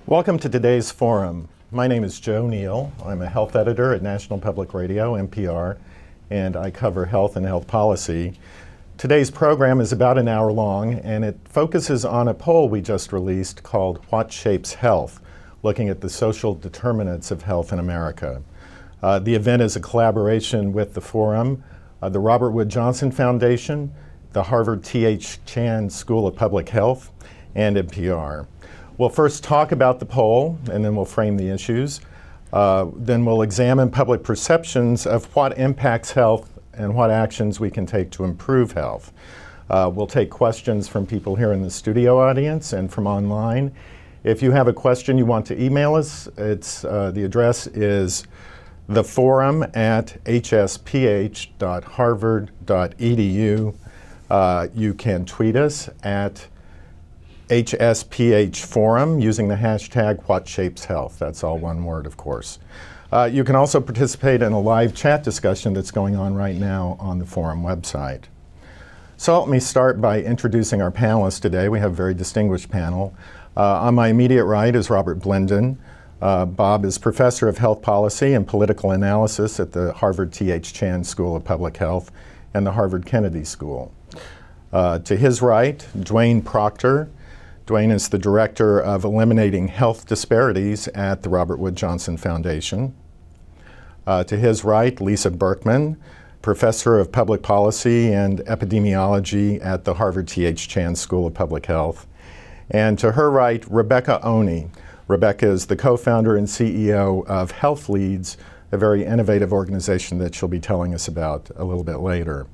Welcome to today's forum. My name is Joe Neal. I'm a health editor at National Public Radio, NPR, and I cover health and health policy. Today's program is about an hour long, and it focuses on a poll we just released called What Shapes Health?, looking at the social determinants of health in America. The event is a collaboration with the forum, the Robert Wood Johnson Foundation, the Harvard T.H. Chan School of Public Health, and NPR. We'll first talk about the poll, and then we'll frame the issues. Then we'll examine public perceptions of what impacts health and what actions we can take to improve health. We'll take questions from people here in the studio audience and from online. If you have a question you want to email us, the address is theforum@hsph.harvard.edu. You can tweet us at HSPH Forum using the hashtag WhatShapesHealth. That's all one word, of course. You can also participate in a live chat discussion that's going on right now on the forum website. So let me start by introducing our panelists today. We have a very distinguished panel. On my immediate right is Robert Blendon. Bob is professor of health policy and political analysis at the Harvard T.H. Chan School of Public Health and the Harvard Kennedy School. To his right, Dwayne Proctor. Dwayne is the director of Eliminating Health Disparities at the Robert Wood Johnson Foundation. To his right, Lisa Barkman, professor of public policy and epidemiology at the Harvard T.H. Chan School of Public Health. And to her right, Rekha Oney. Rekha is the co-founder and CEO of Health Leads, a very innovative organization that she'll be telling us about a little bit later.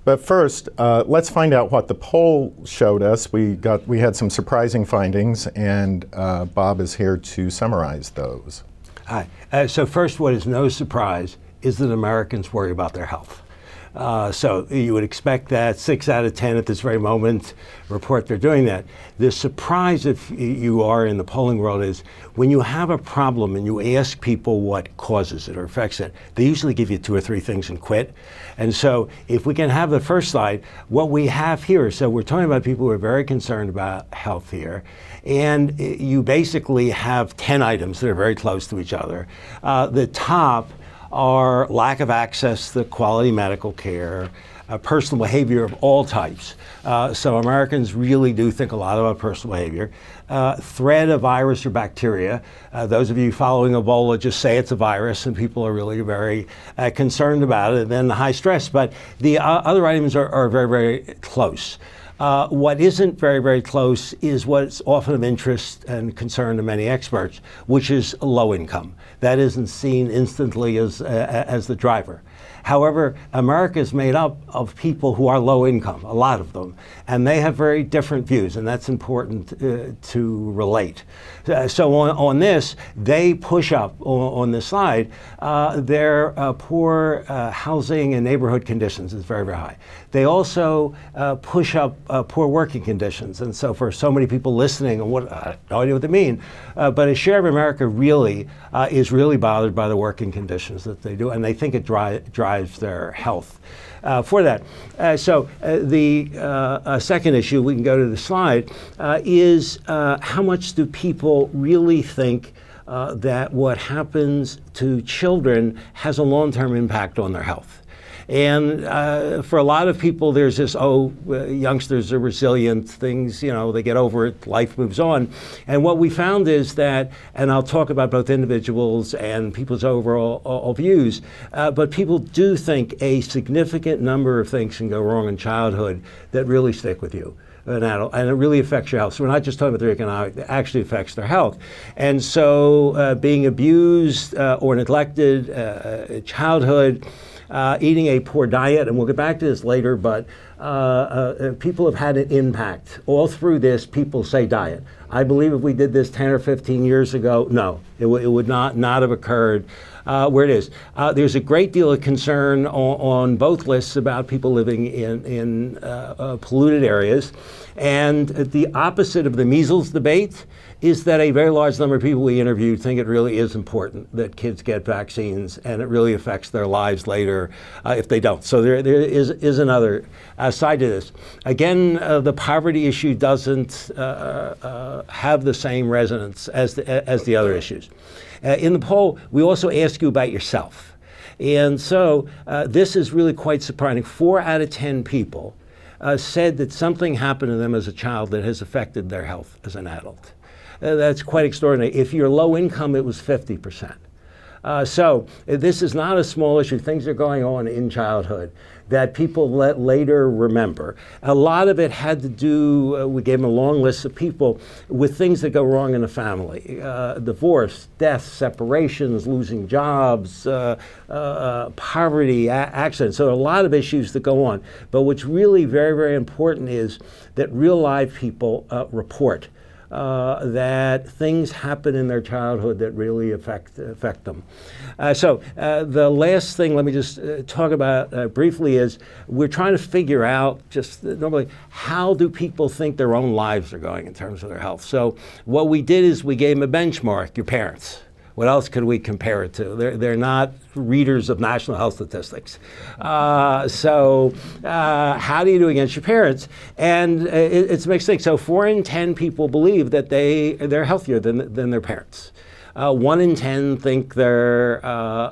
But first, let's find out what the poll showed us. We had some surprising findings, and Bob is here to summarize those. Hi. So first, what is no surprise is that Americans worry about their health. So you would expect that 6 out of 10 at this very moment report they're doing that. The surprise, if you are in the polling world, is when you have a problem and you ask people what causes it or affects it, they usually give you 2 or 3 things and quit. And so if we can have the first slide, what we have here, so we're talking about people who are very concerned about health here, and you basically have 10 items that are very close to each other. The top are lack of access to quality medical care, personal behavior of all types. So Americans really do think a lot about personal behavior. Threat of virus or bacteria. Those of you following Ebola just say it's a virus, and people are really very concerned about it. And then the high stress. But the other items are very, very close. What isn't very, very close is what's often of interest and concern to many experts, which is low income. That isn't seen instantly as the driver. However, America is made up of people who are low income, a lot of them, and they have very different views, and that's important to relate. So on this, they push up on this slide their poor housing and neighborhood conditions is very, very high. They also push up poor working conditions, and so for so many people listening, and I have no idea what they mean, but a share of America really is really bothered by the working conditions that they do, and they think it drives their health. For that. So the second issue, we can go to the slide, is how much do people really think that what happens to children has a long-term impact on their health? And for a lot of people, there's this, youngsters are resilient, things, they get over it, life moves on. And what we found is that, and I'll talk about both individuals and people's overall views, but people do think a significant number of things can go wrong in childhood that really stick with you. An adult, and it really affects your health. So we're not just talking about their economic, it actually affects their health. And so being abused or neglected childhood, eating a poor diet, and we'll get back to this later, but people have had an impact. All through this, people say diet. I believe if we did this 10 or 15 years ago, no, it would not have occurred. where it is. There's a great deal of concern on both lists about people living in polluted areas. And the opposite of the measles debate is that a very large number of people we interviewed think it really is important that kids get vaccines, and it really affects their lives later if they don't. So there is another side to this. Again, the poverty issue doesn't have the same resonance as the other issues. In the poll, we also ask you about yourself. And so this is really quite surprising. 4 out of 10 people said that something happened to them as a child that has affected their health as an adult. That's quite extraordinary. If you're low income, it was 50%. So this is not a small issue. Things are going on in childhood that people later remember. A lot of it had to do, we gave them a long list of people, with things that go wrong in the family. Divorce, death, separations, losing jobs, poverty, accidents. So a lot of issues that go on. But what's really very, very important is that real live people report that things happen in their childhood that really affect them. So the last thing, let me just talk about briefly, is we're trying to figure out just normally how do people think their own lives are going in terms of their health. So what we did is we gave them a benchmark, your parents. What else could we compare it to? They're not readers of national health statistics. So how do you do against your parents? And it's a mixed thing. So 4 in 10 people believe that they're healthier than their parents. 1 in 10 think they're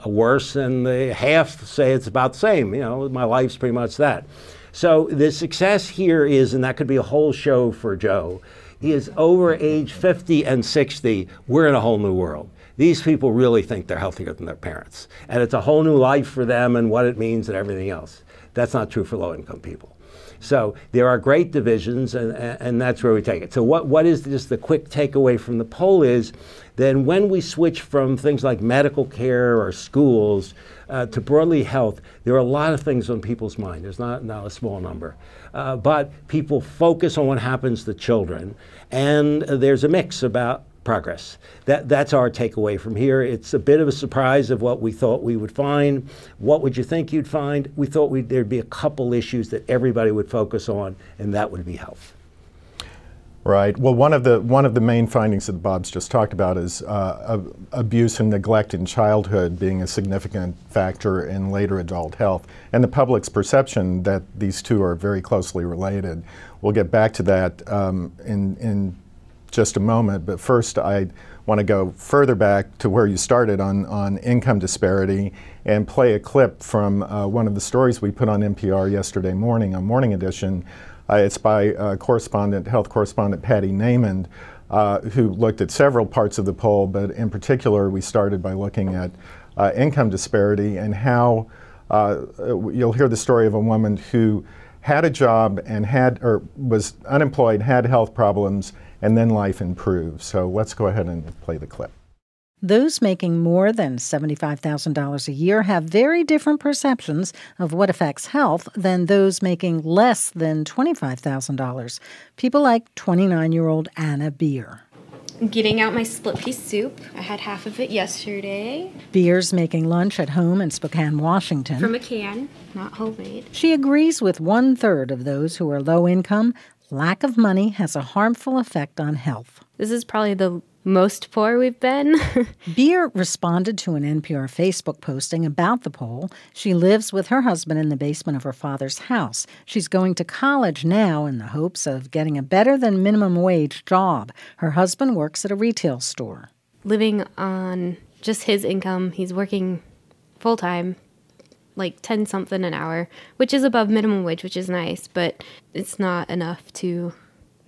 worse, and half say it's about the same. You know, my life's pretty much that. So the success here is, and that could be a whole show for Joe, is over age 50 and 60, we're in a whole new world. These people really think they're healthier than their parents. And it's a whole new life for them and what it means and everything else. That's not true for low-income people. So there are great divisions, and that's where we take it. So what is just the quick takeaway from the poll is, then when we switch from things like medical care or schools to broadly health, there are a lot of things on people's mind. There's not a small number. But people focus on what happens to children, and there's a mix about progress. That's our takeaway from here. It's a bit of a surprise of what we thought we would find. What would you think you'd find? We thought there'd be a couple issues that everybody would focus on, and that would be health. Right. Well, one of the main findings that Bob's just talked about is abuse and neglect in childhood being a significant factor in later adult health, and the public's perception that these two are very closely related. We'll get back to that in just a moment, but first I want to go further back to where you started on income disparity and play a clip from one of the stories we put on NPR yesterday morning on Morning Edition. It's by health correspondent Patty Namond, who looked at several parts of the poll, but in particular we started by looking at income disparity and how you'll hear the story of a woman who had a job and was unemployed, had health problems, and then life improved. So let's go ahead and play the clip. Those making more than $75,000 a year have very different perceptions of what affects health than those making less than $25,000. People like 29-year-old Anna Beer. Getting out my split-piece soup. I had half of it yesterday. Beer's making lunch at home in Spokane, Washington. From a can, not homemade. She agrees with 1/3 of those who are low income. Lack of money has a harmful effect on health. This is probably the most poor we've been. Beer responded to an NPR Facebook posting about the poll. She lives with her husband in the basement of her father's house. She's going to college now in the hopes of getting a better than minimum wage job. Her husband works at a retail store. Living on just his income, he's working full-time, like 10-something an hour, which is above minimum wage, which is nice, but it's not enough to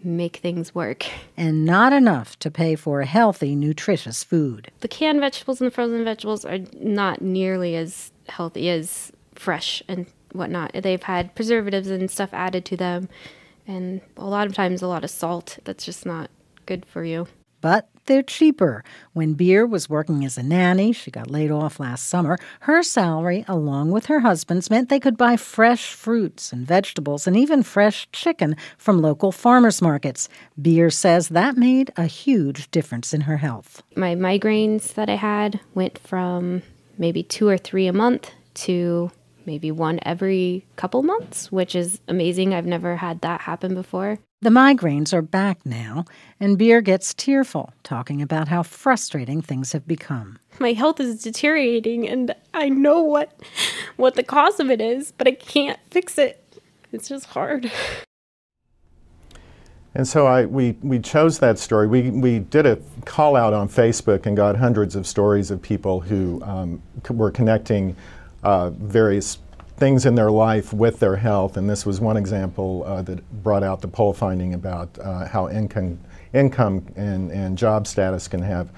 make things work. And not enough to pay for healthy, nutritious food. The canned vegetables and the frozen vegetables are not nearly as healthy as fresh and whatnot. They've had preservatives and stuff added to them, and a lot of times a lot of salt that's just not good for you. But they're cheaper. When Beer was working as a nanny, she got laid off last summer, her salary, along with her husband's, meant they could buy fresh fruits and vegetables and even fresh chicken from local farmers markets. Beer says that made a huge difference in her health. My migraines that I had went from maybe 2 or 3 a month to maybe 1 every couple months, which is amazing. I've never had that happen before. The migraines are back now, and Beer gets tearful, talking about how frustrating things have become. My health is deteriorating, and I know what the cause of it is, but I can't fix it. It's just hard. And so we chose that story. We did a call out on Facebook and got hundreds of stories of people who were connecting various things in their life with their health. And this was one example that brought out the poll finding about how income and job status can have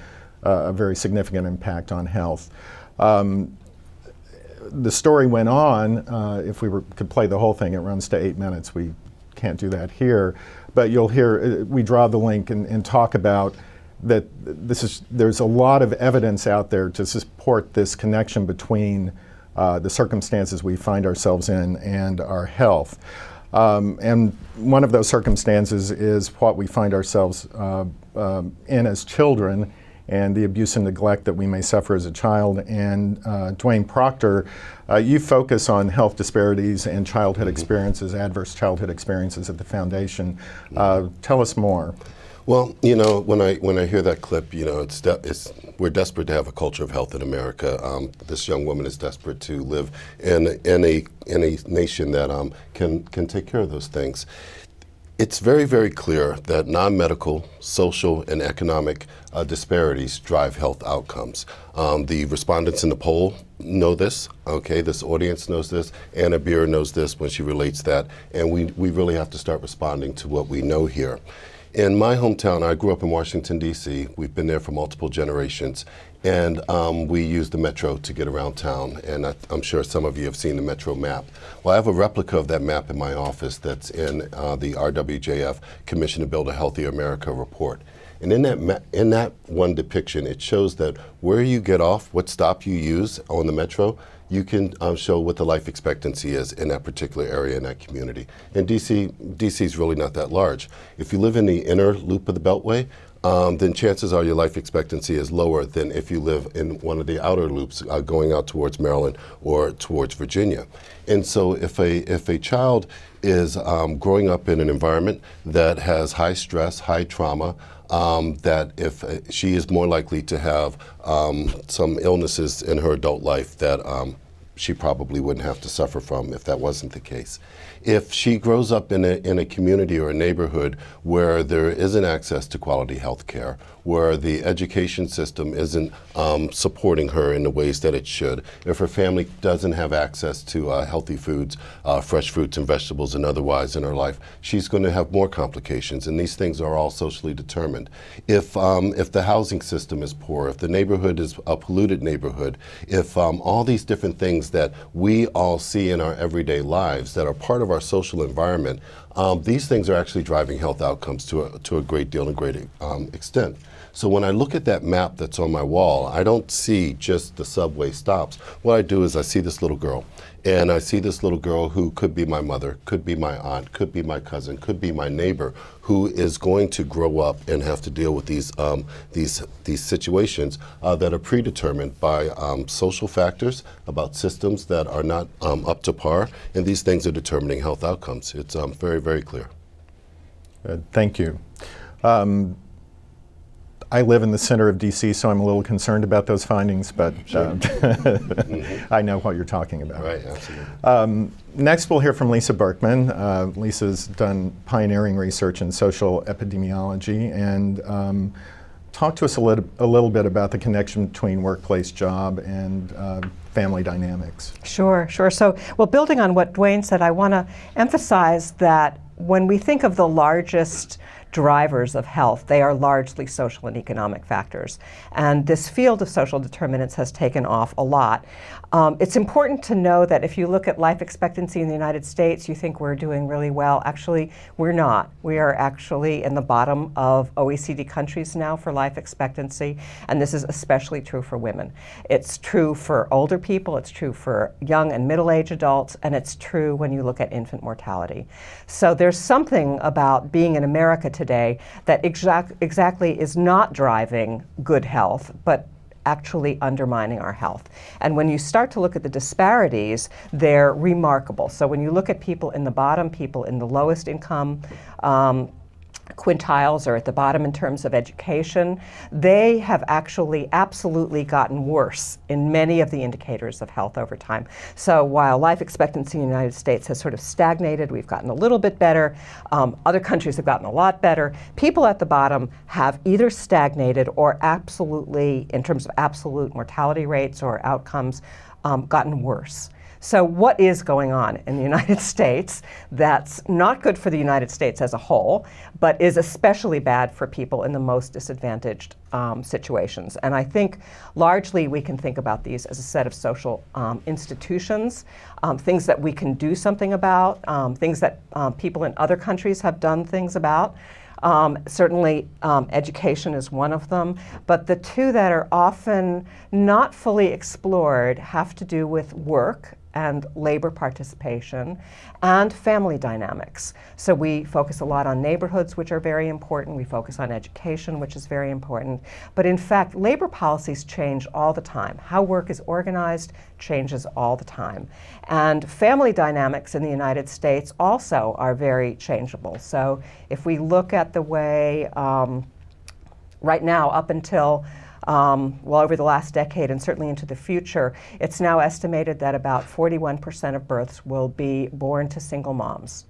a very significant impact on health. The story went on. If we could play the whole thing, it runs to 8 minutes. We can't do that here. But you'll hear, we draw the link and talk about that there's a lot of evidence out there to support this connection between the circumstances we find ourselves in and our health. And one of those circumstances is what we find ourselves in as children and the abuse and neglect that we may suffer as a child. And Dwayne Proctor, you focus on health disparities and childhood experiences, adverse childhood experiences at the foundation. Tell us more. Well, you know, when I hear that clip, you know, we're desperate to have a culture of health in America. This young woman is desperate to live in a nation that can take care of those things. It's very, very clear that non-medical, social, and economic disparities drive health outcomes. The respondents in the poll know this, okay? This audience knows this. Anna Beer knows this when she relates that, and we really have to start responding to what we know here. In my hometown, I grew up in Washington, D.C. We've been there for multiple generations, and we use the Metro to get around town, and I'm sure some of you have seen the Metro map. Well, I have a replica of that map in my office that's in the RWJF Commission to Build a Healthier America report. And in that one depiction, it shows that where you get off, what stop you use on the Metro, you can show what the life expectancy is in that particular area, in that community. And DC is really not that large. If you live in the inner loop of the Beltway, then chances are your life expectancy is lower than if you live in one of the outer loops going out towards Maryland or towards Virginia. And so if a child is growing up in an environment that has high stress, high trauma, that if she is more likely to have some illnesses in her adult life that she probably wouldn't have to suffer from if that wasn't the case. If she grows up in a community or a neighborhood where there isn't access to quality health care, where the education system isn't supporting her in the ways that it should, if her family doesn't have access to healthy foods, fresh fruits and vegetables and otherwise in her life, she's going to have more complications, and these things are all socially determined. If the housing system is poor, if the neighborhood is a polluted neighborhood, if all these different things that we all see in our everyday lives that are part of our social environment, these things are actually driving health outcomes to a great deal and great extent. So when I look at that map that's on my wall, I don't see just the subway stops. What I do is I see this little girl, and I see this little girl who could be my mother, could be my aunt, could be my cousin, could be my neighbor, who is going to grow up and have to deal with these situations that are predetermined by social factors, about systems that are not up to par, and these things are determining health outcomes. It's very, very clear. Thank you. I live in the center of DC, so I'm a little concerned about those findings, but Sure. I know what you're talking about. Right, absolutely. Next, we'll hear from Lisa Barkman. Lisa's done pioneering research in social epidemiology, and talk to us a little bit about the connection between workplace job and family dynamics. Sure. So, well, building on what Dwayne said, I want to emphasize that when we think of the largest drivers of health, they are largely social and economic factors. And this field of social determinants has taken off a lot. It's important to know that if you look at life expectancy in the United States, you think we're doing really well. Actually, we're not. We are actually in the bottom of OECD countries now for life expectancy, and this is especially true for women. It's true for older people, it's true for young and middle-aged adults, and it's true when you look at infant mortality. So there's something about being in America today that exactly is not driving good health, but actually undermining our health. And when you start to look at the disparities, they're remarkable. So when you look at people in the bottom, people in the lowest income quintiles, or at the bottom in terms of education, they have actually absolutely gotten worse in many of the indicators of health over time. So while life expectancy in the United States has sort of stagnated, we've gotten a little bit better, other countries have gotten a lot better, people at the bottom have either stagnated or absolutely, in terms of absolute mortality rates or outcomes, gotten worse. So what is going on in the United States that's not good for the United States as a whole, but is especially bad for people in the most disadvantaged situations? And I think largely we can think about these as a set of social institutions, things that we can do something about, things that people in other countries have done things about. Certainly education is one of them, but the two that are often not fully explored have to do with work and labor participation and family dynamics. So we focus a lot on neighborhoods, which are very important. We focus on education, which is very important. But in fact, labor policies change all the time. How work is organized changes all the time. And family dynamics in the United States also are very changeable. So if we look at the way right now, up until well, over the last decade and certainly into the future, it's now estimated that about 41% of births will be born to single moms.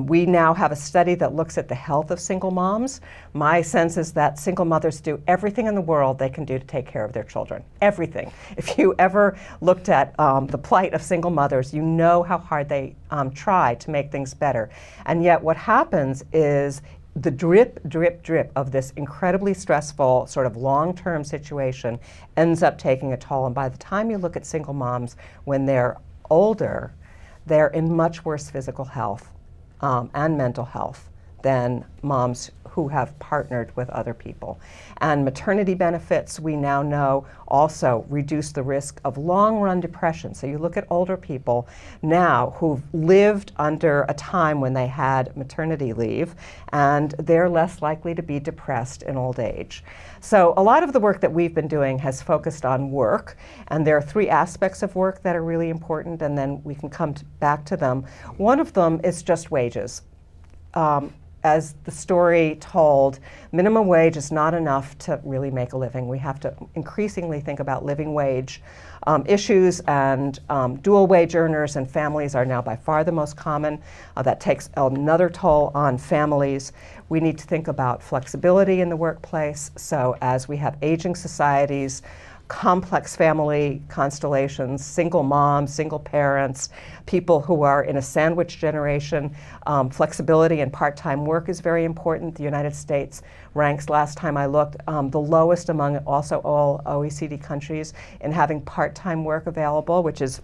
We now have a study that looks at the health of single moms. My sense is that single mothers do everything in the world they can do to take care of their children. Everything. If you ever looked at the plight of single mothers, you know how hard they try to make things better. And yet what happens is the drip, drip, drip of this incredibly stressful sort of long-term situation ends up taking a toll. And by the time you look at single moms, when they're older, they're in much worse physical health and mental health than moms who have partnered with other people. And maternity benefits, we now know, also reduce the risk of long-run depression. So you look at older people now who've lived under a time when they had maternity leave, and they're less likely to be depressed in old age. So a lot of the work that we've been doing has focused on work, and there are three aspects of work that are really important, and then we can come back to them. One of them is just wages. As the story told, minimum wage is not enough to really make a living. We have to increasingly think about living wage issues, and dual wage earners and families are now by far the most common. That takes another toll on families. We need to think about flexibility in the workplace. So as we have aging societies, complex family constellations, single moms, single parents, people who are in a sandwich generation. Flexibility and part-time work is very important. The United States ranks, last time I looked, the lowest among also all OECD countries in having part-time work available, which is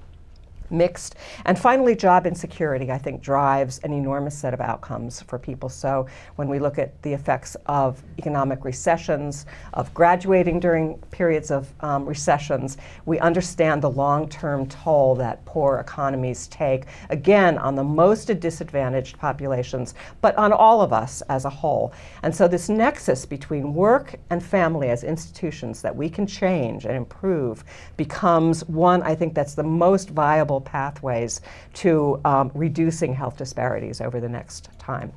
mixed. And finally, job insecurity, I think, drives an enormous set of outcomes for people. So when we look at the effects of economic recessions, of graduating during periods of recessions, we understand the long-term toll that poor economies take, again, on the most disadvantaged populations, but on all of us as a whole. And so this nexus between work and family as institutions that we can change and improve becomes one, I think, that's the most viable pathways to reducing health disparities over the next time.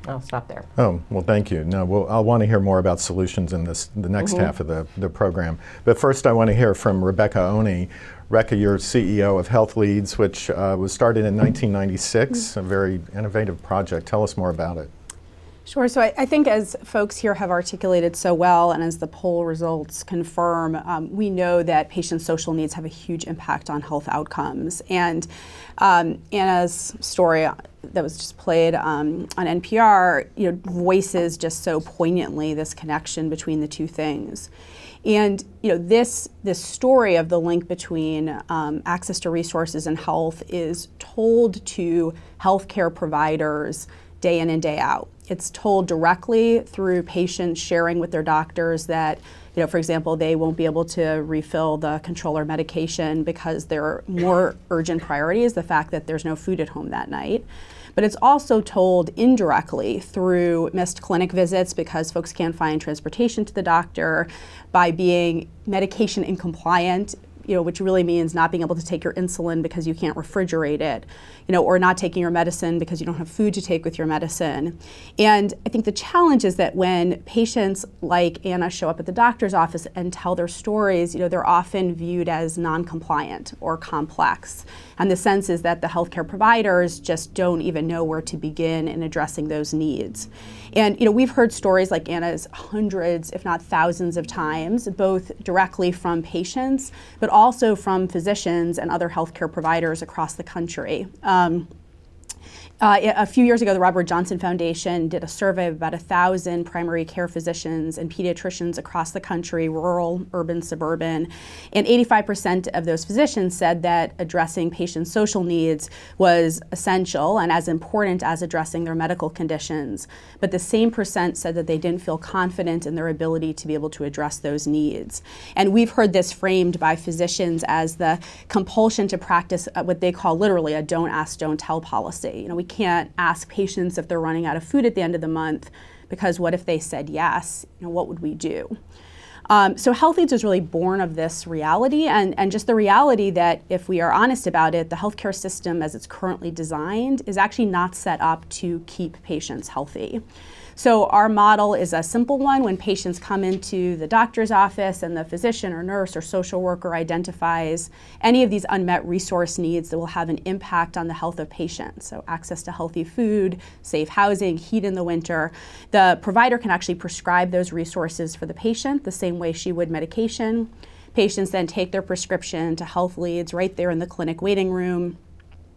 I'll stop there. Oh, well, thank you. Now, I'll want to hear more about solutions in the next half of the program. But first, I want to hear from Rekha Oney. Rekha, you're CEO of Health Leads, which was started in 1996, a very innovative project. Tell us more about it. Sure. So I think as folks here have articulated so well, and as the poll results confirm, we know that patients' social needs have a huge impact on health outcomes. And Anna's story that was just played on NPR, voices just so poignantly this connection between the two things. And this story of the link between access to resources and health is told to healthcare providers day in and day out. It's told directly through patients sharing with their doctors that, for example, they won't be able to refill the controller medication because their more urgent priority is the fact that there's no food at home that night. but it's also told indirectly through missed clinic visits because folks can't find transportation to the doctor, by being medication incompliant, which really means not being able to take your insulin because you can't refrigerate it, or not taking your medicine because you don't have food to take with your medicine. And I think the challenge is that when patients like Anna show up at the doctor's office and tell their stories, they're often viewed as non-compliant or complex. And the sense is that the healthcare providers just don't even know where to begin in addressing those needs. And we've heard stories like Anna's hundreds, if not thousands of times, both directly from patients, but also from physicians and other healthcare providers across the country. A few years ago, the Robert Johnson Foundation did a survey of about 1,000 primary care physicians and pediatricians across the country, rural, urban, suburban, and 85% of those physicians said that addressing patients' social needs was essential and as important as addressing their medical conditions. But the same percent said that they didn't feel confident in their ability to be able to address those needs. And we've heard this framed by physicians as the compulsion to practice what they call literally a don't ask, don't tell policy. We can't ask patients if they're running out of food at the end of the month, because what if they said yes? What would we do? So Health Leads is really born of this reality, and just the reality that if we are honest about it, the healthcare system as it's currently designed is actually not set up to keep patients healthy. So our model is a simple one. When patients come into the doctor's office and the physician or nurse or social worker identifies any of these unmet resource needs that will have an impact on the health of patients, so access to healthy food, safe housing, heat in the winter, the provider can actually prescribe those resources for the patient the same way she would medication. Patients then take their prescription to Health Leads right there in the clinic waiting room.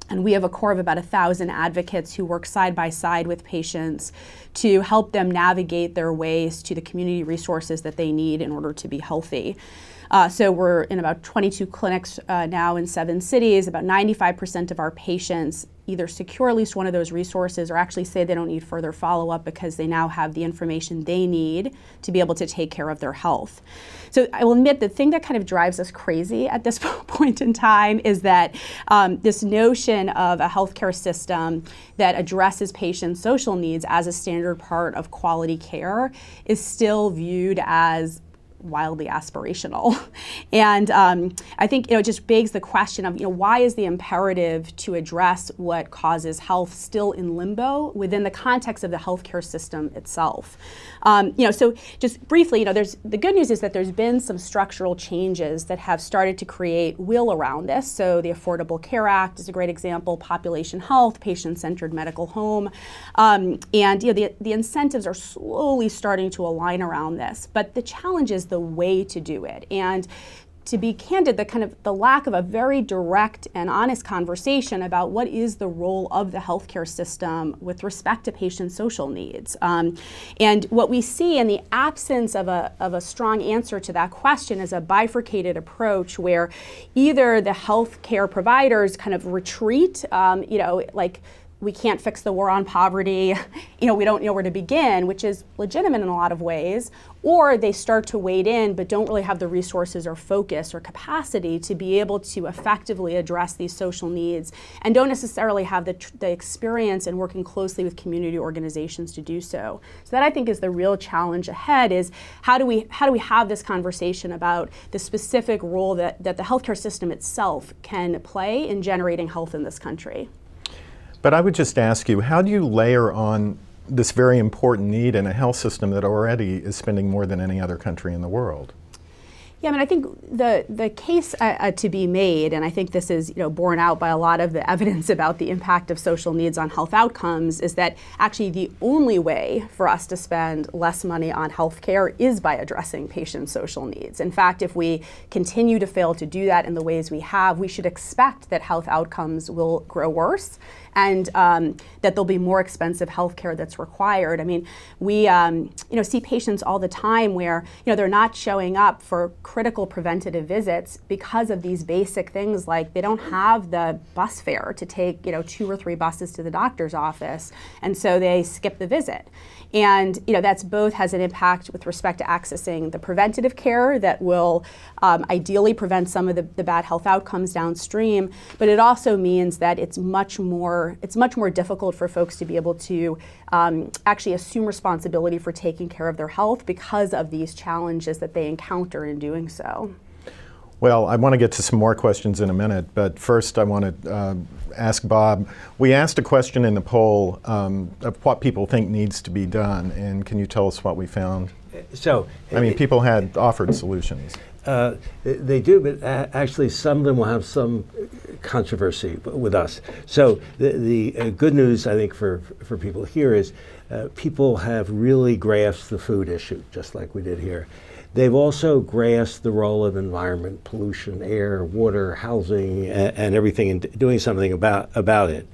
And we have a core of about 1,000 advocates who work side by side with patients to help them navigate their ways to the community resources that they need in order to be healthy. So we're in about 22 clinics now in 7 cities. About 95% of our patients either secure at least one of those resources or actually say they don't need further follow-up because they now have the information they need to be able to take care of their health. So I will admit the thing that kind of drives us crazy at this point in time is that this notion of a healthcare system that addresses patients' social needs as a standard part of quality care is still viewed as wildly aspirational. And I think it just begs the question of why is the imperative to address what causes health still in limbo within the context of the healthcare system itself? So just briefly, there's the good news is that there's been some structural changes that have started to create will around this. So the Affordable Care Act is a great example, population health, patient-centered medical home, and the incentives are slowly starting to align around this. But the challenge is the way to do it. And to be candid, the lack of a very direct and honest conversation about what is the role of the healthcare system with respect to patient social needs. And what we see in the absence of a strong answer to that question is a bifurcated approach where either the healthcare providers kind of retreat, like we can't fix the war on poverty, we don't know where to begin, which is legitimate in a lot of ways, or they start to wade in but don't really have the resources or focus or capacity to be able to effectively address these social needs and don't necessarily have the experience in working closely with community organizations to do so. So that I think is the real challenge ahead is how do we have this conversation about the specific role that the healthcare system itself can play in generating health in this country. But I would just ask you, how do you layer on this very important need in a health system that already is spending more than any other country in the world? Yeah, I think the case to be made, and I think this is borne out by a lot of the evidence about the impact of social needs on health outcomes, is that actually the only way for us to spend less money on health care is by addressing patient social needs. In fact, if we continue to fail to do that in the ways we have, we should expect that health outcomes will grow worse and that there'll be more expensive health care that's required. I mean, we see patients all the time where they're not showing up for critical preventative visits because of these basic things like they don't have the bus fare to take 2 or 3 buses to the doctor's office, and so they skip the visit. And that's both has an impact with respect to accessing the preventative care that will ideally prevent some of the bad health outcomes downstream, but it also means that it's much more it's much more difficult for folks to be able to actually assume responsibility for taking care of their health because of these challenges that they encounter in doing so. Well, I want to get to some more questions in a minute, but first I want to ask Bob. We asked a question in the poll of what people think needs to be done, and can you tell us what we found? So, I mean, people had offered solutions. They do, but actually some of them will have some controversy with us. So the good news, I think, for people here is people have really grasped the food issue, just like we did here. They've also grasped the role of environment, pollution, air, water, housing, and everything, and doing something about it.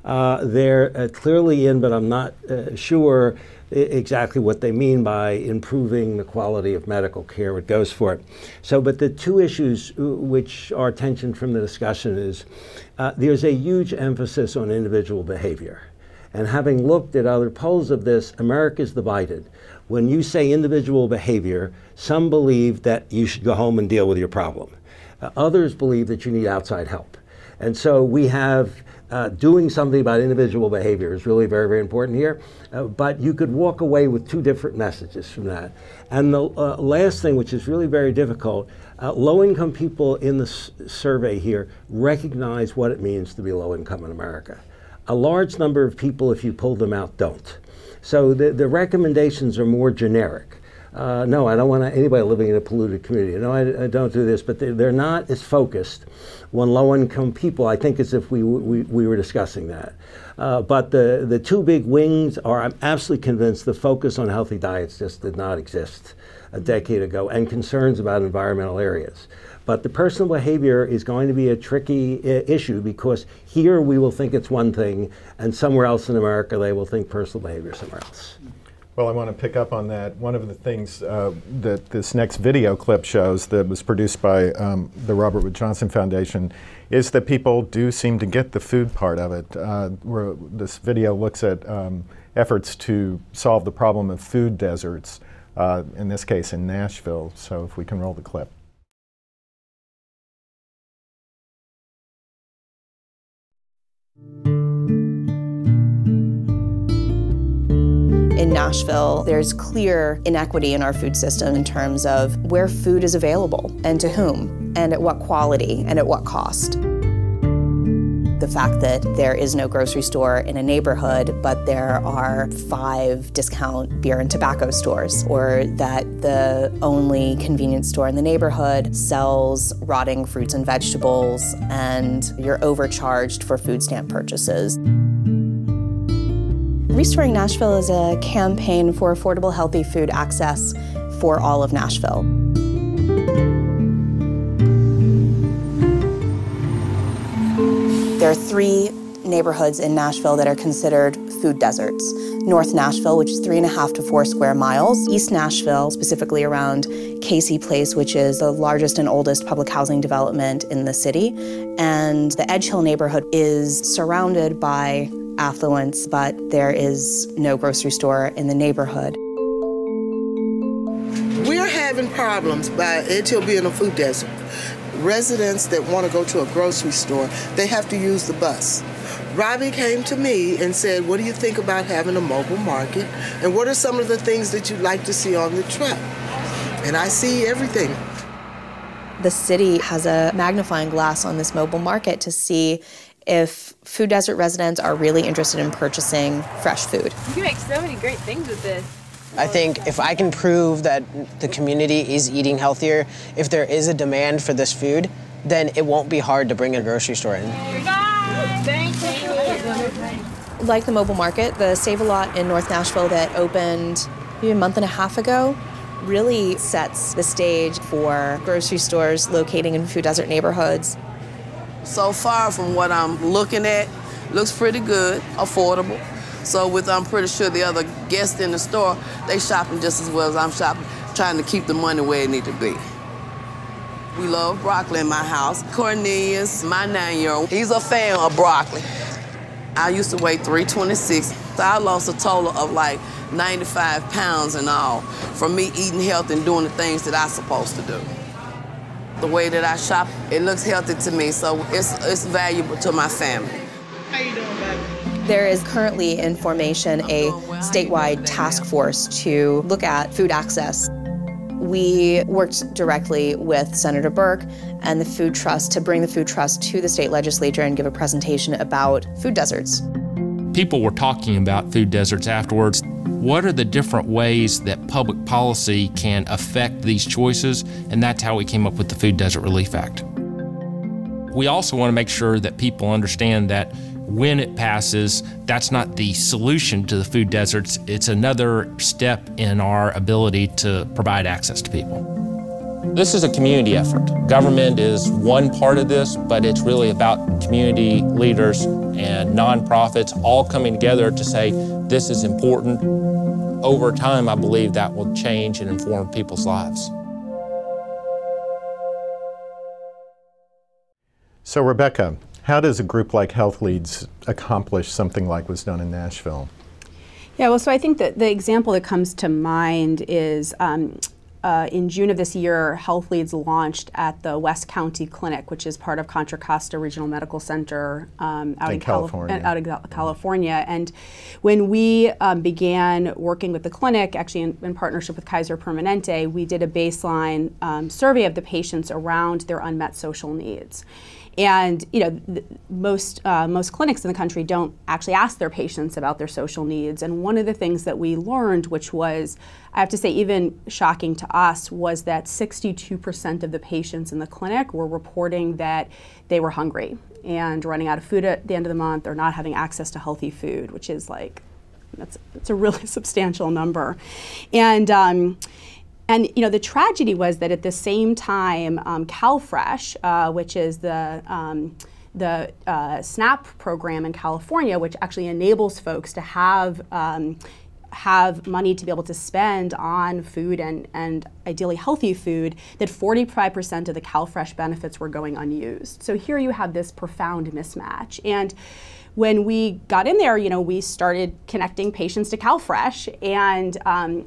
They're clearly in, but I'm not sure exactly what they mean by improving the quality of medical care. It goes for it. So, but the two issues which are tension from the discussion is there's a huge emphasis on individual behavior. And having looked at other polls of this, America's divided. When you say individual behavior, some believe that you should go home and deal with your problem. Others believe that you need outside help. And so we have doing something about individual behavior is really very, very important here. But you could walk away with two different messages from that. And the last thing, which is really very difficult, low-income people in the survey here recognize what it means to be low-income in America. A large number of people, if you pull them out, don't. So the recommendations are more generic. No, I don't want anybody living in a polluted community. No, I don't do this, but they're not as focused on low-income people, I think, as if we were discussing that. But the two big wings are, I'm absolutely convinced, the focus on healthy diets just did not exist a decade ago, and concerns about environmental areas. But the personal behavior is going to be a tricky issue, because here we will think it's one thing, and somewhere else in America they will think personal behavior somewhere else. Well, I want to pick up on that. One of the things that this next video clip shows, that was produced by the Robert Wood Johnson Foundation, is that people do seem to get the food part of it. This video looks at efforts to solve the problem of food deserts, in this case in Nashville. So if we can roll the clip. In Nashville, there's clear inequity in our food system in terms of where food is available and to whom and at what quality and at what cost. The fact that there is no grocery store in a neighborhood, but there are 5 discount beer and tobacco stores, or that the only convenience store in the neighborhood sells rotting fruits and vegetables, and you're overcharged for food stamp purchases. Restoring Nashville is a campaign for affordable, healthy food access for all of Nashville. There are 3 neighborhoods in Nashville that are considered food deserts. North Nashville, which is 3.5 to 4 square miles. East Nashville, specifically around Casey Place, which is the largest and oldest public housing development in the city. And the Edge Hill neighborhood is surrounded by affluence, but there is no grocery store in the neighborhood. We're having problems by Edge Hill being a food desert. Residents that want to go to a grocery store, they have to use the bus. Robbie came to me and said, what do you think about having a mobile market? And what are some of the things that you'd like to see on the truck? And I see everything. The city has a magnifying glass on this mobile market to see if food desert residents are really interested in purchasing fresh food. You can make so many great things with this. I think if I can prove that the community is eating healthier, if there is a demand for this food, then it won't be hard to bring a grocery store in. Thank you. Like the mobile market, the Save-A-Lot in North Nashville that opened maybe a month and a half ago really sets the stage for grocery stores locating in food desert neighborhoods. So far from what I'm looking at, looks pretty good, affordable. So I'm pretty sure the other guests in the store, they shopping just as well as I'm shopping, trying to keep the money where it need to be. We love broccoli in my house. Cornelius, my 9-year-old, he's a fan of broccoli. I used to weigh 326, so I lost a total of like 95 pounds in all from me eating healthy and doing the things that I'm supposed to do. The way that I shop, it looks healthy to me, so it's valuable to my family. How you doing, baby? There is currently in formation a statewide task force to look at food access. We worked directly with Senator Burke and the Food Trust to bring the Food Trust to the state legislature and give a presentation about food deserts. People were talking about food deserts afterwards. What are the different ways that public policy can affect these choices? And that's how we came up with the Food Desert Relief Act. We also want to make sure that people understand that when it passes, that's not the solution to the food deserts. It's another step in our ability to provide access to people. This is a community effort. Government is one part of this, but it's really about community leaders and nonprofits all coming together to say this is important. Over time, I believe that will change and inform people's lives. So Rebecca, how does a group like Health Leads accomplish something like was done in Nashville? Yeah, well, so I think that the example that comes to mind is in June of this year, Health Leads launched at the West County Clinic, which is part of Contra Costa Regional Medical Center out in California. And when we began working with the clinic, actually in partnership with Kaiser Permanente, we did a baseline survey of the patients around their unmet social needs. And most clinics in the country don't actually ask their patients about their social needs. And one of the things that we learned, which was, I have to say, even shocking to us, was that 62% of the patients in the clinic were reporting that they were hungry and running out of food at the end of the month or not having access to healthy food, which is like, it's a really substantial number. And the tragedy was that at the same time, CalFresh, which is the SNAP program in California, which actually enables folks to have money to be able to spend on food and ideally healthy food, that 45% of the CalFresh benefits were going unused. So here you have this profound mismatch. And when we got in there, we started connecting patients to CalFresh, and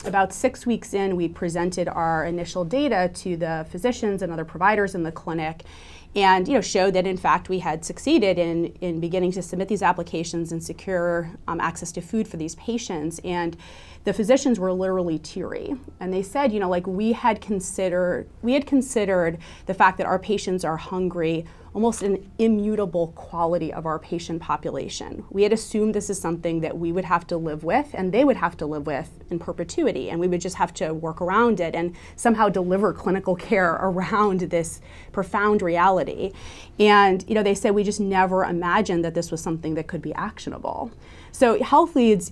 about 6 weeks in, we presented our initial data to the physicians and other providers in the clinic, and showed that in fact we had succeeded in beginning to submit these applications and secure access to food for these patients. And the physicians were literally teary, and they said, we had considered the fact that our patients are hungry almost an immutable quality of our patient population. We had assumed this is something that we would have to live with and they would have to live with in perpetuity, and we would just have to work around it and somehow deliver clinical care around this profound reality. And they said we just never imagined that this was something that could be actionable. So Health Leads'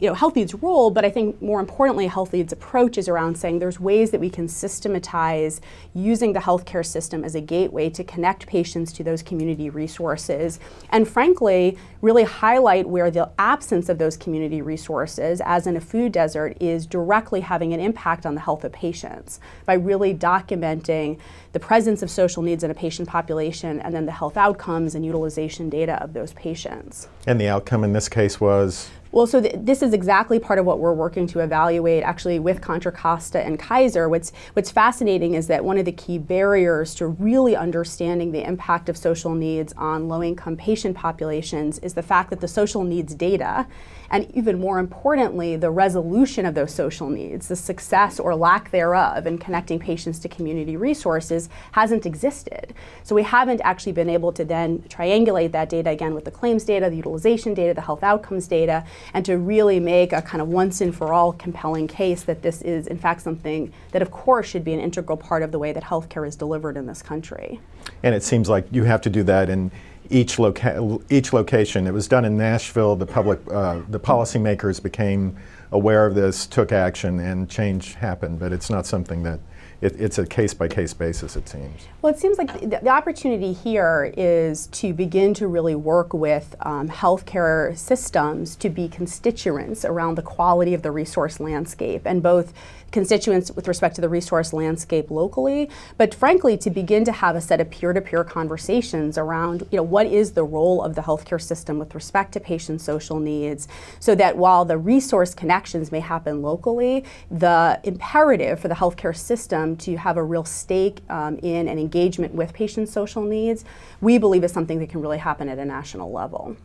role, but I think more importantly, Health Leads' approach is around saying there's ways that we can systematize using the healthcare system as a gateway to connect patients to those community resources, and frankly, really highlight where the absence of those community resources, as in a food desert, is directly having an impact on the health of patients by really documenting the presence of social needs in a patient population and then the health outcomes and utilization data of those patients. And the outcome in this case was? Well, so this is exactly part of what we're working to evaluate, actually, with Contra Costa and Kaiser. What's fascinating is that one of the key barriers to really understanding the impact of social needs on low-income patient populations is the fact that the social needs data, and even more importantly, the resolution of those social needs, the success or lack thereof in connecting patients to community resources, hasn't existed. So we haven't actually been able to then triangulate that data again with the claims data, the utilization data, the health outcomes data, and to really make a kind of once and for all compelling case that this is in fact something that of course should be an integral part of the way that healthcare is delivered in this country. And it seems like you have to do that in each location. It was done in Nashville. The policymakers became aware of this, took action, and change happened. But it's not something that it's a case-by-case basis, it seems. Well, it seems like the opportunity here is to begin to really work with healthcare systems to be constituents around the quality of the resource landscape, and both constituents with respect to the resource landscape locally, but frankly to begin to have a set of peer-to-peer conversations around what is the role of the healthcare system with respect to patient social needs, so that while the resource connections may happen locally, the imperative for the healthcare system to have a real stake in and engagement with patient social needs, we believe is something that can really happen at a national level.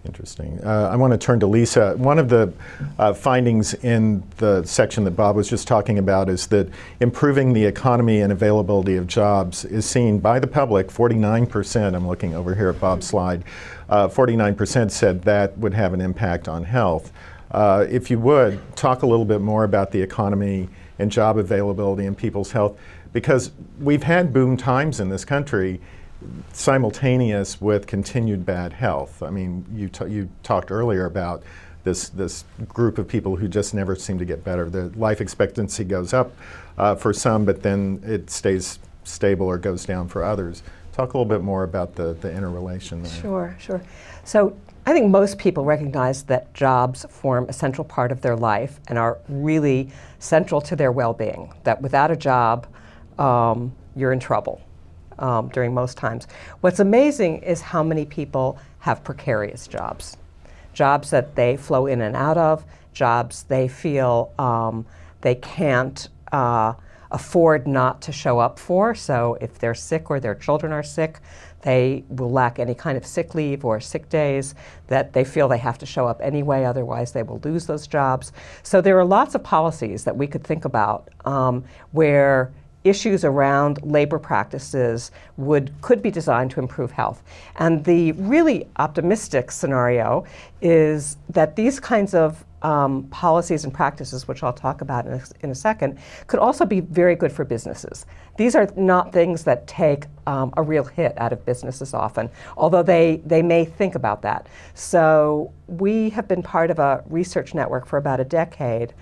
Interesting. I want to turn to Lisa. One of the findings in the section that Bob was just talking about is that improving the economy and availability of jobs is seen by the public. 49%, I'm looking over here at Bob's slide, 49% said that would have an impact on health. If you would, talk a little bit more about the economy and job availability and people's health, because we've had boom times in this country simultaneous with continued bad health. I mean, you talked earlier about this group of people who just never seem to get better. The life expectancy goes up for some, but then it stays stable or goes down for others. Talk a little bit more about the interrelation there. Sure. So I think most people recognize that jobs form a central part of their life and are really central to their well-being, that without a job, you're in trouble. During most times. What's amazing is how many people have precarious jobs. Jobs that they flow in and out of, jobs they feel they can't afford not to show up for. So if they're sick or their children are sick, they will lack any kind of sick leave or sick days that they feel they have to show up anyway, otherwise they will lose those jobs. So there are lots of policies that we could think about where issues around labor practices could be designed to improve health. And the really optimistic scenario is that these kinds of policies and practices, which I'll talk about in a second, could also be very good for businesses. These are not things that take a real hit out of businesses often, although they may think about that. So we have been part of a research network for about a decade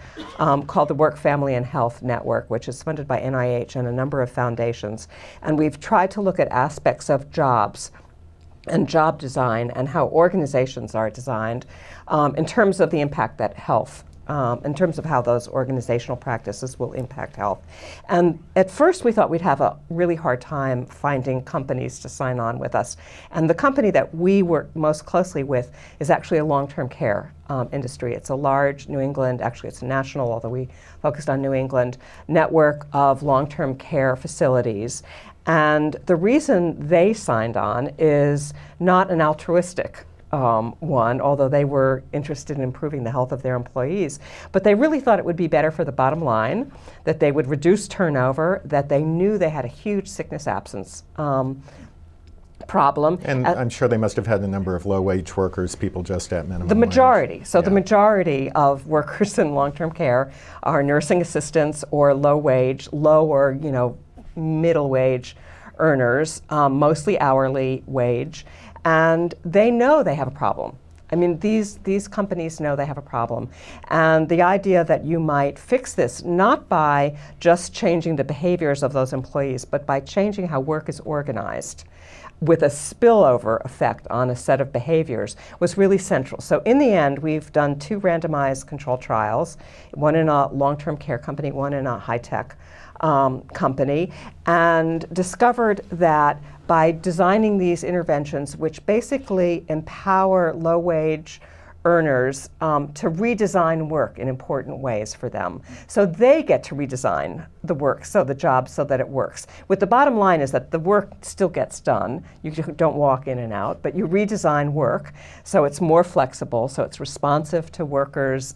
called the Work, Family, and Health Network, which is funded by NIH and a number of foundations. And we've tried to look at aspects of jobs and job design and how organizations are designed in terms of the impact that health, in terms of how those organizational practices will impact health. And at first we thought we'd have a really hard time finding companies to sign on with us. And the company that we work most closely with is actually a long-term care industry. It's a large New England, actually it's a national, although we focused on New England, network of long-term care facilities. And the reason they signed on is not an altruistic one, although they were interested in improving the health of their employees. But they really thought it would be better for the bottom line, that they would reduce turnover, that they knew they had a huge sickness absence problem. And I'm sure they must have had a number of low-wage workers, people just at minimum The majority. wage. So the majority of workers in long-term care are nursing assistants or low-wage, low or middle wage earners, mostly hourly wage, and they know they have a problem. I mean, these companies know they have a problem. And the idea that you might fix this not by just changing the behaviors of those employees, but by changing how work is organized with a spillover effect on a set of behaviors was really central. So in the end, we've done 2 randomized control trials, one in a long-term care company, one in a high-tech company, and discovered that by designing these interventions, which basically empower low-wage earners to redesign work in important ways for them. So they get to redesign the work, so the job, so that it works. With the bottom line is that the work still gets done. You don't walk in and out, but you redesign work so it's more flexible, so it's responsive to workers'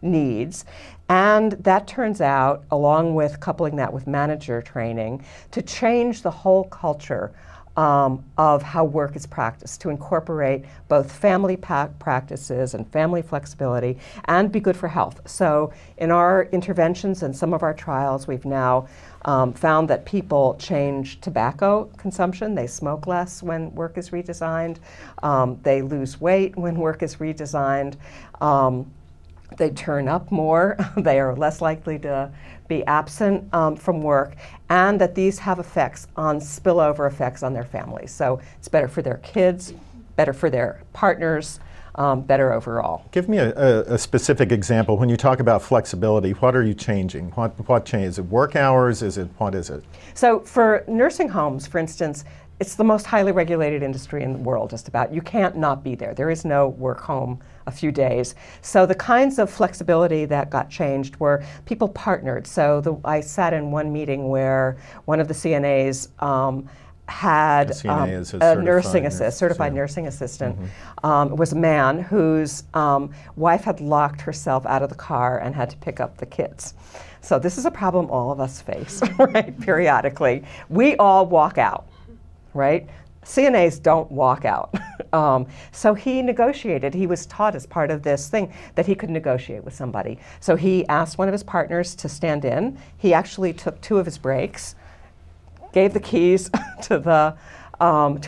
needs. And that turns out, along with coupling that with manager training, to change the whole culture of how work is practiced, to incorporate both family practices and family flexibility and be good for health. So in our interventions and some of our trials, we've now found that people change tobacco consumption. They smoke less when work is redesigned. They lose weight when work is redesigned. They turn up more, they are less likely to be absent from work, and that these have effects on spillover effects on their families. So it's better for their kids, better for their partners, better overall. Give me a specific example. When you talk about flexibility, what are you changing? What change? Is it work hours? What is it? So for nursing homes, for instance, it's the most highly regulated industry in the world, just about. You can't not be there. There is no work home a few days. So the kinds of flexibility that got changed were people partnered. So I sat in one meeting where one of the CNAs had CNA is a nursing assistant, certified nursing assistant. Was a man whose wife had locked herself out of the car and had to pick up the kids. So this is a problem all of us face, right, periodically. We all walk out, right? CNAs don't walk out. So he negotiated. He was taught as part of this thing that he could negotiate with somebody. So he asked one of his partners to stand in. He actually took 2 of his breaks, gave the keys to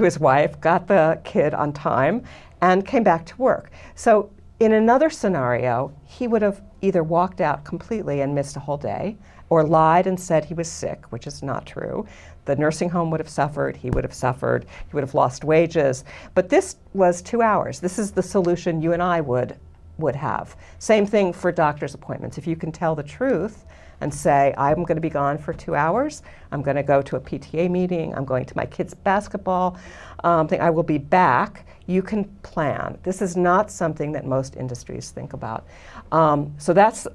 his wife, got the kid on time, and came back to work. So in another scenario, he would have either walked out completely and missed a whole day, or lied and said he was sick, which is not true. The nursing home would have suffered, he would have suffered, he would have lost wages. But this was 2 hours. This is the solution you and I would have. Same thing for doctor's appointments. If you can tell the truth and say, I'm going to be gone for 2 hours, I'm going to go to a PTA meeting, I'm going to my kids' basketball thing, I will be back, you can plan. This is not something that most industries think about. So that's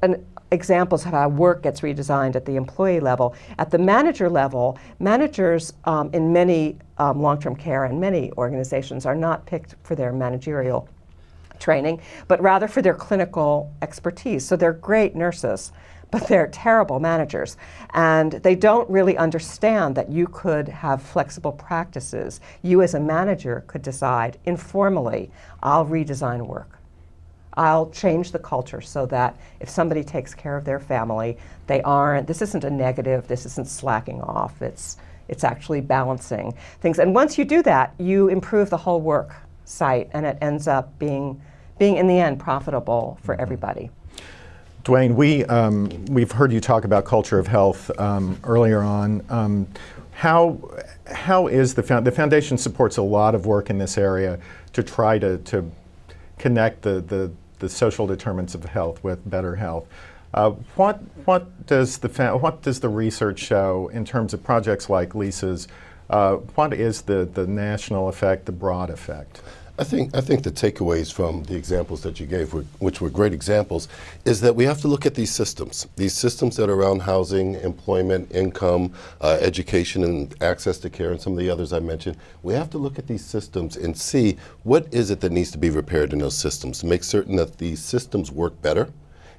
examples of how work gets redesigned at the employee level. At the manager level, managers in many long-term care and many organizations are not picked for their managerial training, but rather for their clinical expertise. So they're great nurses, but they're terrible managers. And they don't really understand that you could have flexible practices. You as a manager could decide informally, I'll redesign work. I'll change the culture so that if somebody takes care of their family, this isn't a negative, this isn't slacking off, it's actually balancing things. And once you do that, you improve the whole work site, and it ends up being in the end profitable for everybody. Dwayne, we've heard you talk about culture of health earlier on. How is the foundation supports a lot of work in this area to try to connect the social determinants of health with better health. What does the research show in terms of projects like Lisa's? What is the national effect, the broad effect? I think the takeaways from the examples that you gave, which were great examples, is that we have to look at these systems that are around housing, employment, income, education, and access to care, and some of the others I mentioned. We have to look at these systems and see what is it that needs to be repaired in those systems, make certain that these systems work better,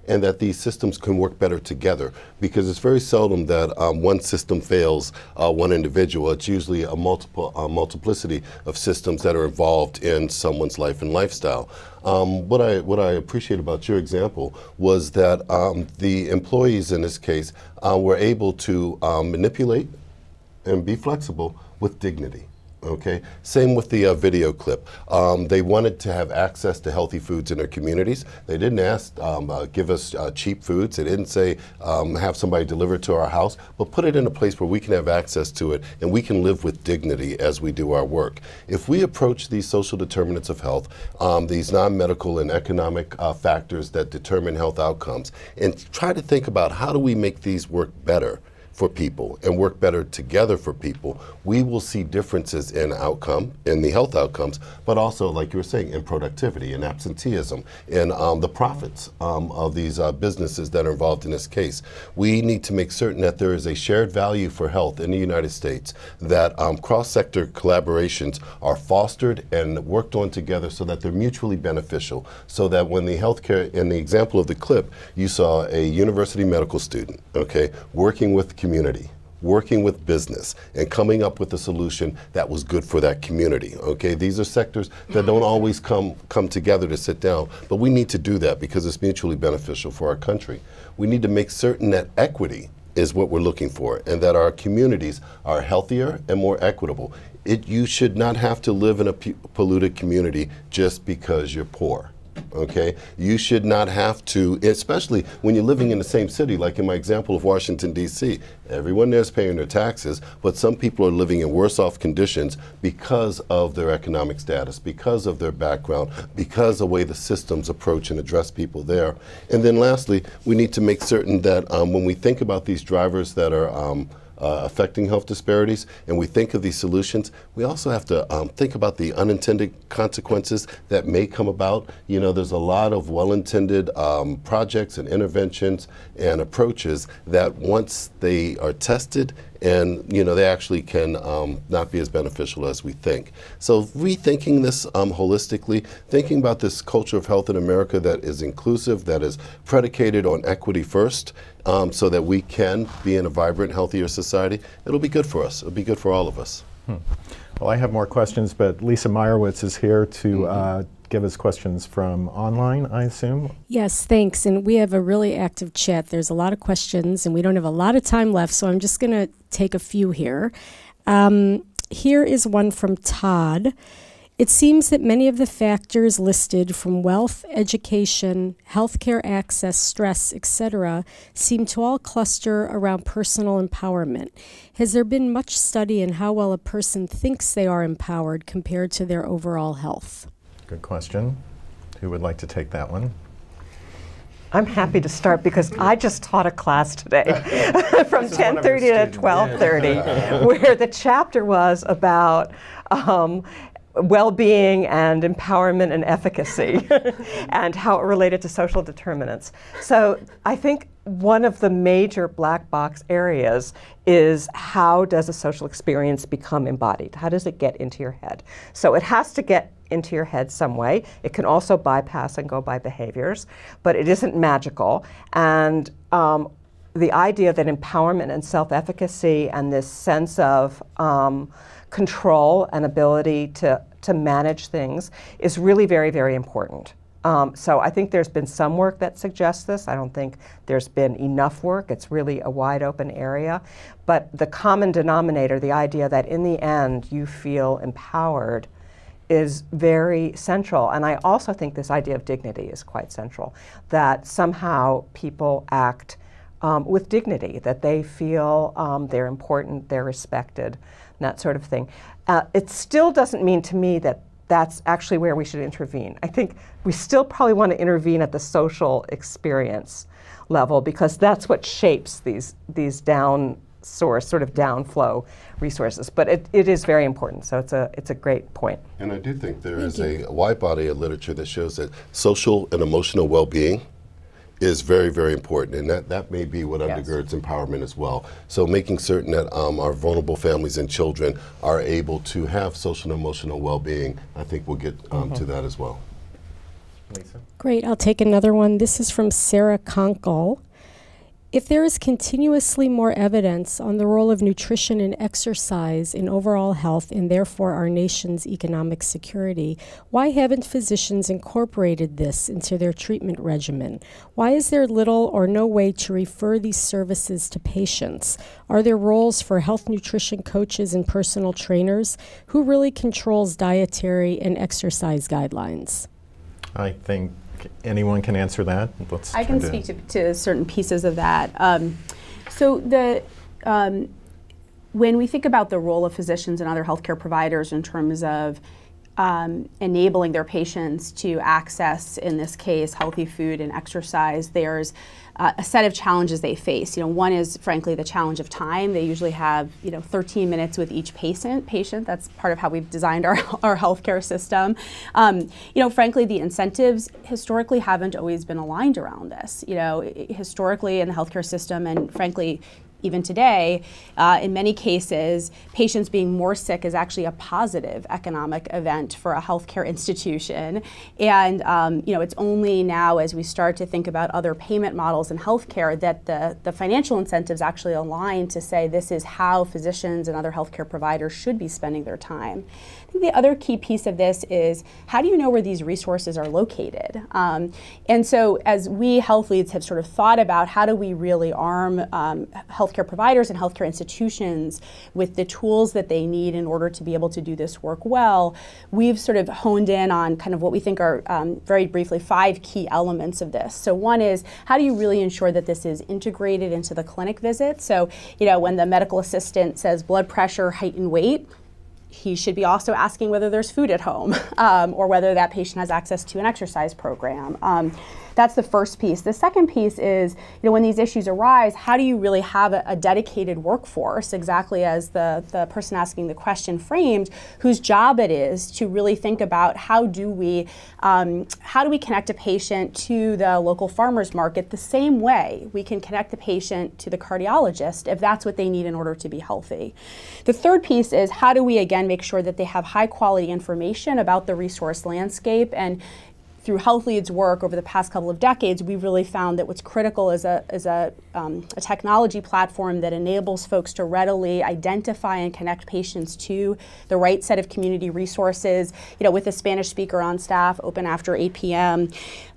and that these systems can work better together, because it's very seldom that one system fails one individual. It's usually a multiplicity of systems that are involved in someone's life and lifestyle. What I appreciate about your example was that the employees in this case were able to manipulate and be flexible with dignity. Okay. Same with the video clip. They wanted to have access to healthy foods in their communities. They didn't ask, give us cheap foods. They didn't say, have somebody deliver it to our house, but put it in a place where we can have access to it and we can live with dignity as we do our work. If we approach these social determinants of health, these non-medical and economic factors that determine health outcomes, and try to think about how do we make these work better for people and work better together for people, we will see differences in outcome, in the health outcomes, but also, like you were saying, in productivity and absenteeism, in the profits of these businesses that are involved in this case. We need to make certain that there is a shared value for health in the United States, that cross-sector collaborations are fostered and worked on together so that they're mutually beneficial, so that when the healthcare, in the example of the clip, you saw a university medical student, okay, working with community, working with business, and coming up with a solution that was good for that community. Okay, these are sectors that don't always come together to sit down, but we need to do that because it's mutually beneficial for our country. We need to make certain that equity is what we're looking for, and that our communities are healthier and more equitable. You should not have to live in a polluted community just because you're poor. Okay, you should not have to, especially when you're living in the same city, like in my example of Washington, D.C. Everyone there is paying their taxes, but some people are living in worse off conditions because of their economic status, because of their background, because of the way the systems approach and address people there. And then lastly, we need to make certain that when we think about these drivers that are affecting health disparities, and we think of these solutions, we also have to think about the unintended consequences that may come about. You know, there's a lot of well-intended projects and interventions and approaches that once they are tested and they actually can not be as beneficial as we think. So rethinking this holistically, thinking about this culture of health in America that is inclusive, that is predicated on equity first, so that we can be in a vibrant, healthier society, it'll be good for us. It'll be good for all of us. Well, I have more questions, but Lisa Meyerwitz is here to give us questions from online, I assume. Yes, thanks. And we have a really active chat. There's a lot of questions, and we don't have a lot of time left, so I'm just going to take a few here. Here is one from Todd. It seems that many of the factors listed, from wealth, education, healthcare access, stress, etc., seem to all cluster around personal empowerment. Has there been much study in how well a person thinks they are empowered compared to their overall health? Good question. Who would like to take that one? I'm happy to start because I just taught a class today from 10:30 to 12:30 where the chapter was about well-being and empowerment and efficacy and how it related to social determinants. So I think one of the major black box areas is how does a social experience become embodied? How does it get into your head? So it has to get into your head some way. It can also bypass and go by behaviors, but it isn't magical. And the idea that empowerment and self-efficacy and this sense of control and ability to manage things is really very, very important. So I think there's been some work that suggests this. I don't think there's been enough work. It's really a wide open area. But the common denominator, the idea that in the end you feel empowered, is very central. And I also think this idea of dignity is quite central, that somehow people act with dignity, that they feel they're important, they're respected, and that sort of thing. It still doesn't mean to me that that's actually where we should intervene. I think we still probably want to intervene at the social experience level because that's what shapes these down source, sort of downflow resources. But it is very important, so it's a great point. And I do think there is a wide body of literature that shows that social and emotional well-being is very, very important, and that may be what undergirds empowerment as well. So making certain that our vulnerable families and children are able to have social and emotional well-being, I think we'll get to that as well. Lisa? Great, I'll take another one. This is from Sarah Conkel. If there is continuously more evidence on the role of nutrition and exercise in overall health and therefore our nation's economic security, why haven't physicians incorporated this into their treatment regimen? Why is there little or no way to refer these services to patients? Are there roles for health nutrition coaches and personal trainers? Who really controls dietary and exercise guidelines? I think anyone can answer that. I can speak to certain pieces of that. When we think about the role of physicians and other healthcare providers in terms of enabling their patients to access, in this case, healthy food and exercise, there's a set of challenges they face. One is, frankly, the challenge of time. They usually have, 13 minutes with each patient. That's part of how we've designed our healthcare system. Frankly, the incentives historically haven't always been aligned around this. Historically in the healthcare system, and frankly, even today, in many cases, patients being more sick is actually a positive economic event for a healthcare institution. And it's only now as we start to think about other payment models in healthcare that the financial incentives actually align to say this is how physicians and other healthcare providers should be spending their time. I think the other key piece of this is how do you know where these resources are located? And so as we health leads have sort of thought about how do we really arm healthcare providers and healthcare institutions with the tools that they need in order to be able to do this work well, we've sort of honed in on kind of what we think are, very briefly, 5 key elements of this. So one is, how do you really ensure that this is integrated into the clinic visit? So, when the medical assistant says blood pressure, height, and weight, he should be also asking whether there's food at home or whether that patient has access to an exercise program. That's the first piece. The second piece is, when these issues arise, how do you really have a dedicated workforce, exactly as the person asking the question framed, whose job it is to really think about how do we connect a patient to the local farmer's market the same way we can connect the patient to the cardiologist if that's what they need in order to be healthy. The third piece is how do we, again, make sure that they have high quality information about the resource landscape. And through HealthLead's work over the past couple of decades, we've really found that what's critical is a technology platform that enables folks to readily identify and connect patients to the right set of community resources, with a Spanish speaker on staff, open after 8 p.m.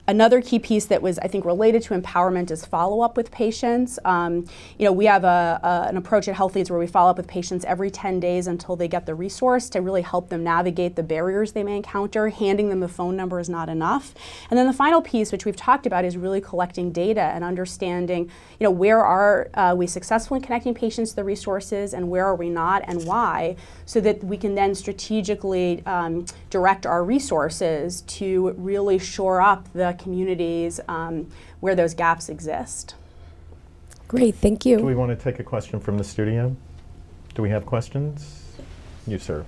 Another key piece that was, I think, related to empowerment is follow-up with patients. We have an approach at HealthLeads where we follow up with patients every 10 days until they get the resource to really help them navigate the barriers they may encounter. Handing them the phone number is not enough. And then the final piece, which we've talked about, is really collecting data and understanding, where are we successful in connecting patients to the resources and where are we not and why, so that we can then strategically direct our resources to really shore up the communities where those gaps exist. Great, thank you. Do we want to take a question from the studio? Do we have questions? You, sir.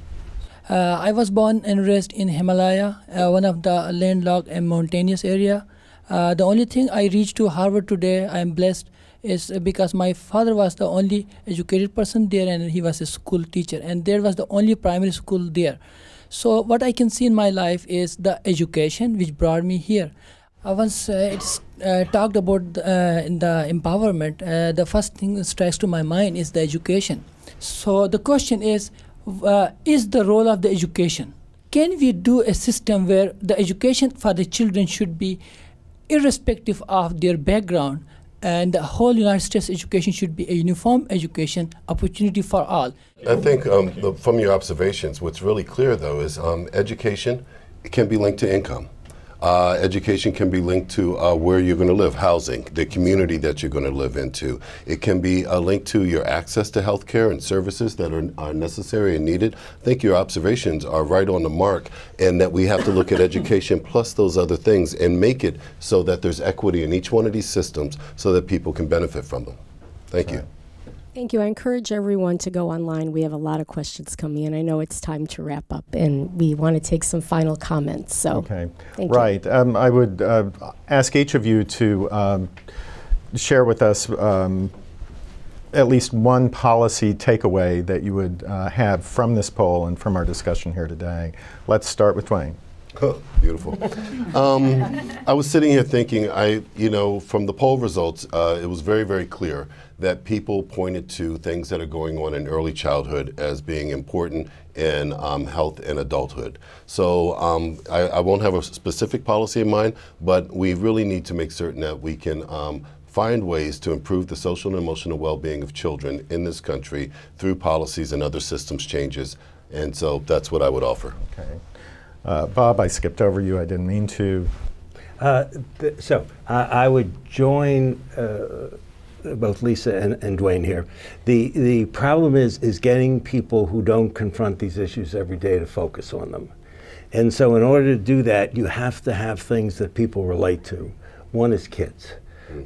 I was born and raised in Himalaya, one of the landlocked and mountainous area. The only thing I reached to Harvard today, I am blessed, is because my father was the only educated person there, and he was a school teacher, and there was the only primary school there. So what I can see in my life is the education which brought me here. Once it's talked about the empowerment, the first thing that strikes to my mind is the education. So the question is the role of the education? Can we do a system where the education for the children should be irrespective of their background, and the whole United States education should be a uniform education opportunity for all? I think from your observations, what's really clear, though, is education can be linked to income. Education can be linked to where you're going to live, housing, the community that you're going to live into. It can be linked to your access to health care and services that are necessary and needed. I think your observations are right on the mark, and that we have to look at education plus those other things and make it so that there's equity in each one of these systems so that people can benefit from them. Thank you. Thank you. I encourage everyone to go online. We have a lot of questions coming in. I know it's time to wrap up, and we want to take some final comments. So, okay. Thank you. Right. I would ask each of you to share with us at least one policy takeaway that you would have from this poll and from our discussion here today. Let's start with Dwayne. Beautiful. I was sitting here thinking, from the poll results, it was very, very clear that people pointed to things that are going on in early childhood as being important in health and adulthood. So I won't have a specific policy in mind, but we really need to make certain that we can find ways to improve the social and emotional well-being of children in this country through policies and other systems changes. And so that's what I would offer. Okay. Bob, I skipped over you. I didn't mean to. I would join both Lisa and Dwayne here. The problem is getting people who don't confront these issues every day to focus on them. And so in order to do that, you have to have things that people relate to. One is kids.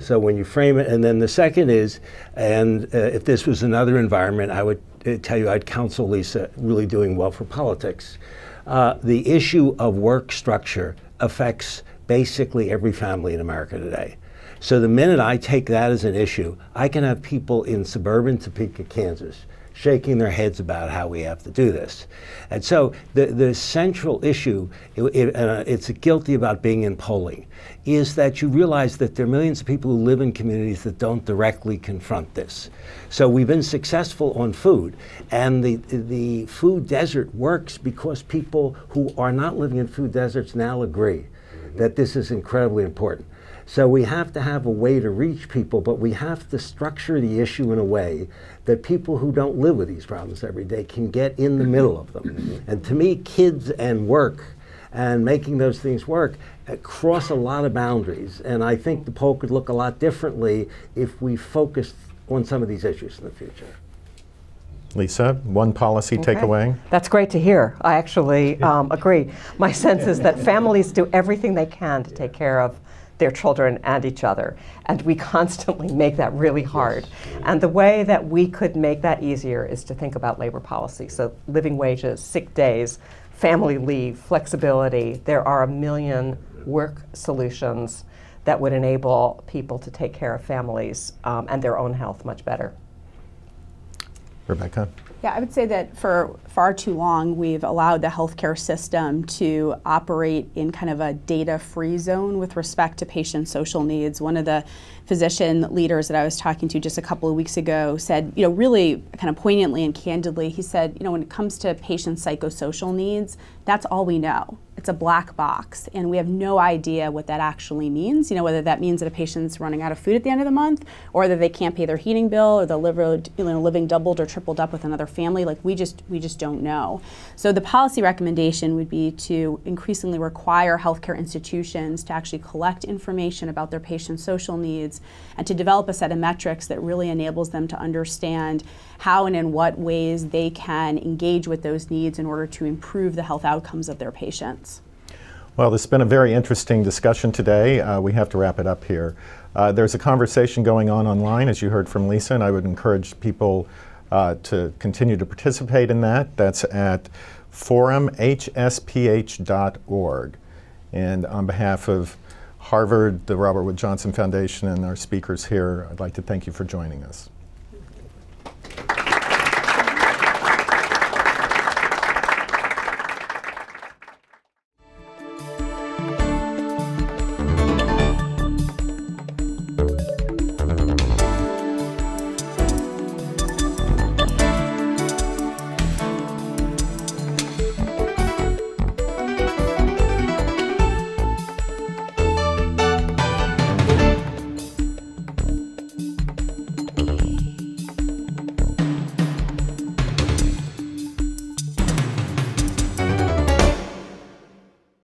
So when you frame it, and then the second is, and if this was another environment, I would tell you I'd counsel Lisa really doing well for politics. The issue of work structure affects basically every family in America today. So the minute I take that as an issue, I can have people in suburban Topeka, Kansas, shaking their heads about how we have to do this. And so the central issue, it's guilty about being in polling, is that you realize that there are millions of people who live in communities that don't directly confront this. So we've been successful on food, and the food desert works because people who are not living in food deserts now agree that this is incredibly important. So we have to have a way to reach people, but we have to structure the issue in a way that people who don't live with these problems every day can get in the middle of them. And to me, kids and work and making those things work cross a lot of boundaries. And I think the poll could look a lot differently if we focused on some of these issues in the future. Lisa, one policy takeaway? That's great to hear. I actually agree. My sense is that families do everything they can to take care of their children and each other, and we constantly make that really hard. And the way that we could make that easier is to think about labor policy. So living wages, sick days, family leave, flexibility. There are a million work solutions that would enable people to take care of families and their own health much better. Rebecca? Yeah, I would say that for far too long we've allowed the healthcare system to operate in kind of a data-free zone with respect to patient social needs. One of the physician leaders that I was talking to just a couple of weeks ago said, really kind of poignantly and candidly, he said, when it comes to patient psychosocial needs, that's all we know. It's a black box, and we have no idea what that actually means. Whether that means that a patient's running out of food at the end of the month, or whether they can't pay their heating bill, or they're living doubled or tripled up with another family. Like we just don't know. So the policy recommendation would be to increasingly require healthcare institutions to actually collect information about their patients' social needs, and to develop a set of metrics that really enables them to understand how and in what ways they can engage with those needs in order to improve the health outcomes of their patients. Well, this has been a very interesting discussion today. We have to wrap it up here. There's a conversation going on online, as you heard from Lisa, and I would encourage people to continue to participate in that. That's at forumhsph.org. And on behalf of Harvard, the Robert Wood Johnson Foundation, and our speakers here, I'd like to thank you for joining us.